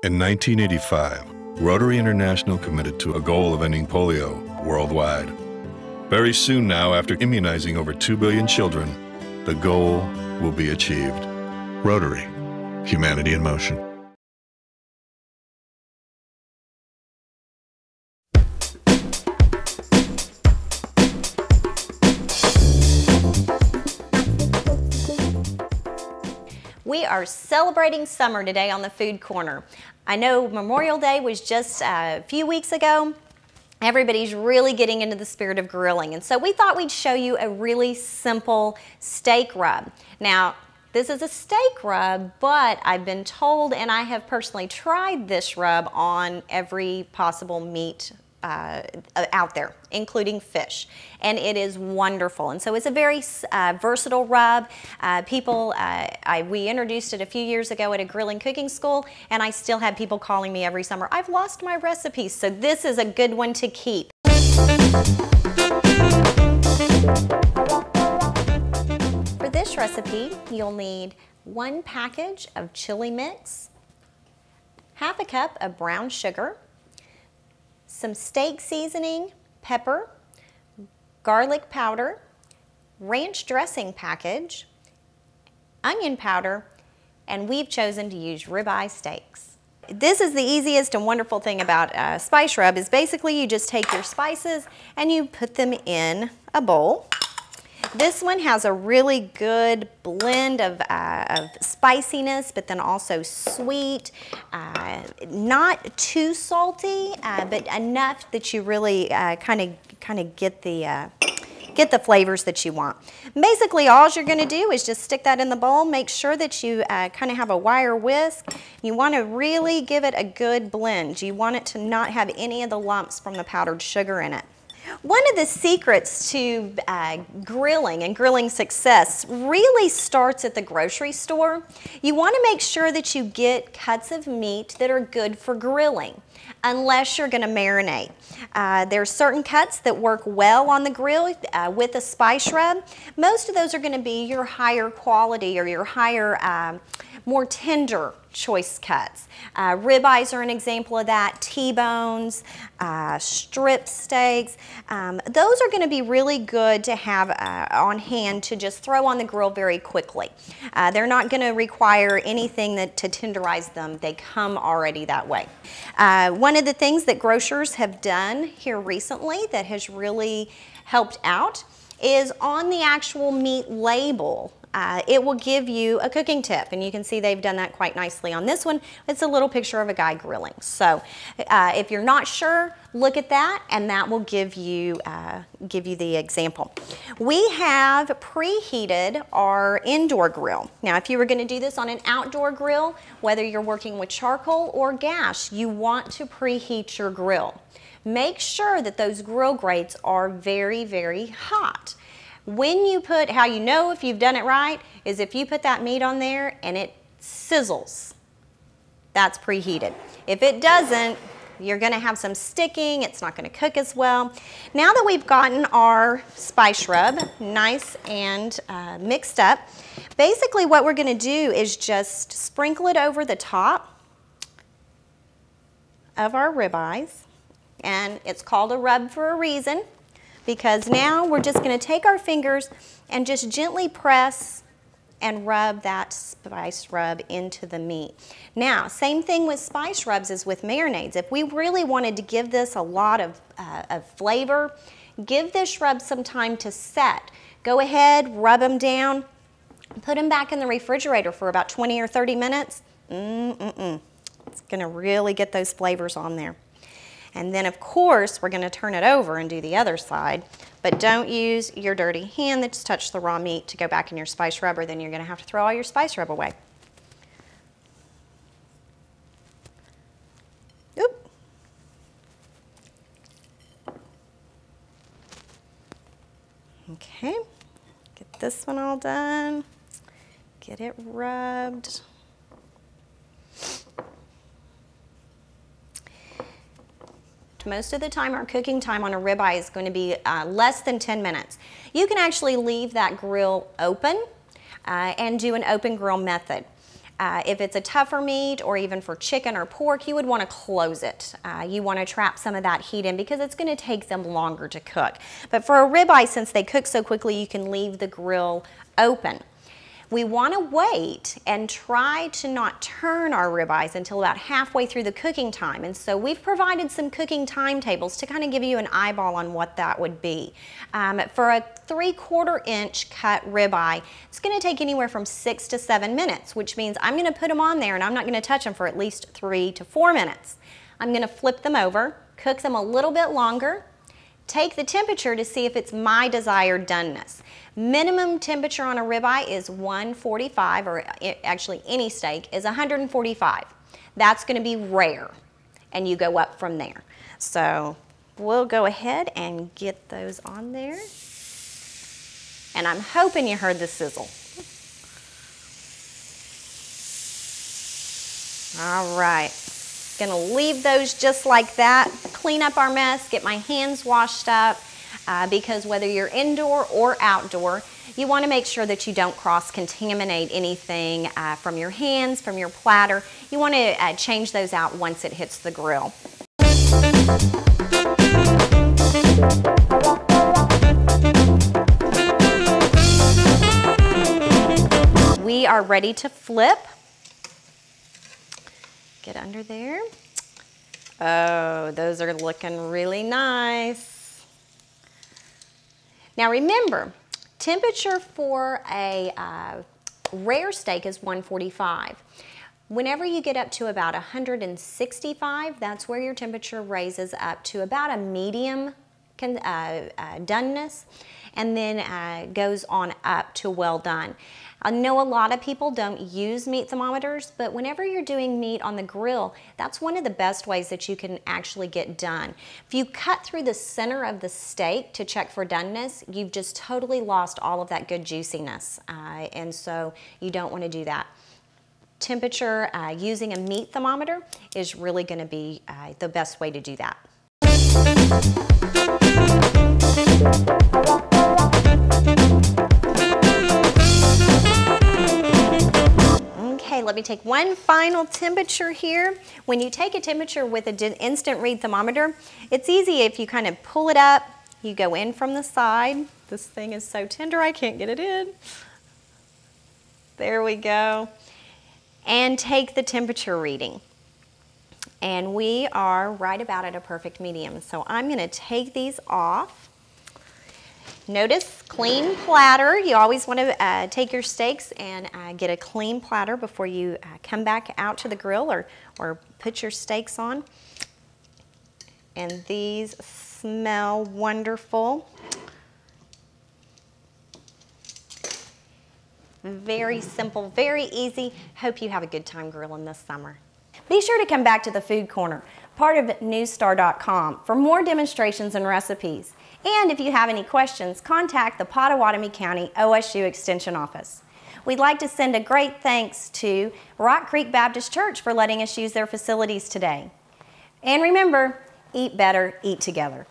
In 1985, Rotary International committed to a goal of ending polio worldwide. Very soon now, after immunizing over 2 billion children, the goal will be achieved. Rotary, humanity in motion. We are celebrating summer today on the Food Corner. I know Memorial Day was just a few weeks ago. Everybody's really getting into the spirit of grilling, and so we thought we'd show you a really simple steak rub. Now, this is a steak rub, but I've been told, and I have personally tried this rub on every possible meat out there, including fish, and it is wonderful. And so it's a very versatile rub. We introduced it a few years ago at a grilling cooking school, and I still have people calling me every summer, I've lost my recipes, so this is a good one to keep. For this recipe, you'll need 1 package of chili mix, half a cup of brown sugar, some steak seasoning, pepper, garlic powder, ranch dressing package, onion powder, and we've chosen to use ribeye steaks. This is the easiest and wonderful thing about spice rub is basically you just take your spices and you put them in a bowl. This one has a really good blend of spiciness, but then also sweet, not too salty, but enough that you really kind of get the flavors that you want. Basically, all you're going to do is just stick that in the bowl. Make sure that you kind of have a wire whisk. You want to really give it a good blend. You want it to not have any of the lumps from the powdered sugar in it. One of the secrets to grilling and grilling success really starts at the grocery store. You want to make sure that you get cuts of meat that are good for grilling, unless you're going to marinate. There are certain cuts that work well on the grill with a spice rub. Most of those are going to be your higher quality or your higher, more tender choice cuts. Ribeyes are an example of that, T-bones, strip steaks. Those are going to be really good to have on hand to just throw on the grill very quickly. They're not going to require anything to tenderize them. They come already that way. One of the things that grocers have done here recently that has really helped out is on the actual meat label. It will give you a cooking tip, and you can see they've done that quite nicely on this one. It's a little picture of a guy grilling. So if you're not sure, look at that, and that will give you the example. We have preheated our indoor grill. Now, if you were going to do this on an outdoor grill, whether you're working with charcoal or gas, you want to preheat your grill. Make sure that those grill grates are very, very hot. When you put, how you know if you've done it right, is if you put that meat on there and it sizzles, that's preheated. If it doesn't, you're gonna have some sticking, it's not gonna cook as well. Now that we've gotten our spice rub nice and mixed up, basically what we're gonna do is just sprinkle it over the top of our ribeyes. And it's called a rub for a reason, because now we're just going to take our fingers and just gently press and rub that spice rub into the meat. Now, same thing with spice rubs as with marinades. If we really wanted to give this a lot of flavor, give this rub some time to set. Go ahead, rub them down, put them back in the refrigerator for about 20 or 30 minutes. It's going to really get those flavors on there. And then, of course, we're going to turn it over and do the other side. But don't use your dirty hand that just touched the raw meat to go back in your spice rub, or then you're going to have to throw all your spice rub away. Oop. Okay, get this one all done. Get it rubbed. Most of the time, our cooking time on a ribeye is going to be less than 10 minutes. You can actually leave that grill open and do an open grill method. If it's a tougher meat, or even for chicken or pork, you would want to close it. You want to trap some of that heat in because it's going to take them longer to cook. But for a ribeye, since they cook so quickly, you can leave the grill open. We want to wait and try to not turn our ribeyes until about halfway through the cooking time. And so we've provided some cooking timetables to kind of give you an eyeball on what that would be. For a 3/4 inch cut ribeye, it's going to take anywhere from 6 to 7 minutes, which means I'm going to put them on there and I'm not going to touch them for at least 3 to 4 minutes. I'm going to flip them over, cook them a little bit longer, take the temperature to see if it's my desired doneness. Minimum temperature on a ribeye is 145, or actually any steak is 145. That's going to be rare, and you go up from there. So we'll go ahead and get those on there. And I'm hoping you heard the sizzle. All right. Gonna leave those just like that, clean up our mess, get my hands washed up, because whether you're indoor or outdoor, you want to make sure that you don't cross-contaminate anything from your hands, from your platter. You want to change those out once it hits the grill. We are ready to flip. Get under there. Oh, those are looking really nice. Now remember, temperature for a rare steak is 145. Whenever you get up to about 165, that's where your temperature raises up to about a medium doneness, and then goes on up to well done. I know a lot of people don't use meat thermometers, but whenever you're doing meat on the grill, that's one of the best ways that you can actually get done. If you cut through the center of the steak to check for doneness, you've just totally lost all of that good juiciness, and so you don't want to do that. Temperature using a meat thermometer is really going to be the best way to do that. Okay, let me take one final temperature here. When you take a temperature with an instant read thermometer, it's easy if you kind of pull it up, you go in from the side. This thing is so tender I can't get it in. There we go. And take the temperature reading. And we are right about at a perfect medium. So I'm going to take these off. Notice, clean platter. You always want to take your steaks and get a clean platter before you come back out to the grill or put your steaks on. And these smell wonderful. Very simple, very easy. Hope you have a good time grilling this summer. Be sure to come back to the Food Corner, part of newsstar.com, for more demonstrations and recipes. And if you have any questions, contact the Pottawatomie County OSU Extension Office. We'd like to send a great thanks to Rock Creek Baptist Church for letting us use their facilities today. And remember, eat better, eat together.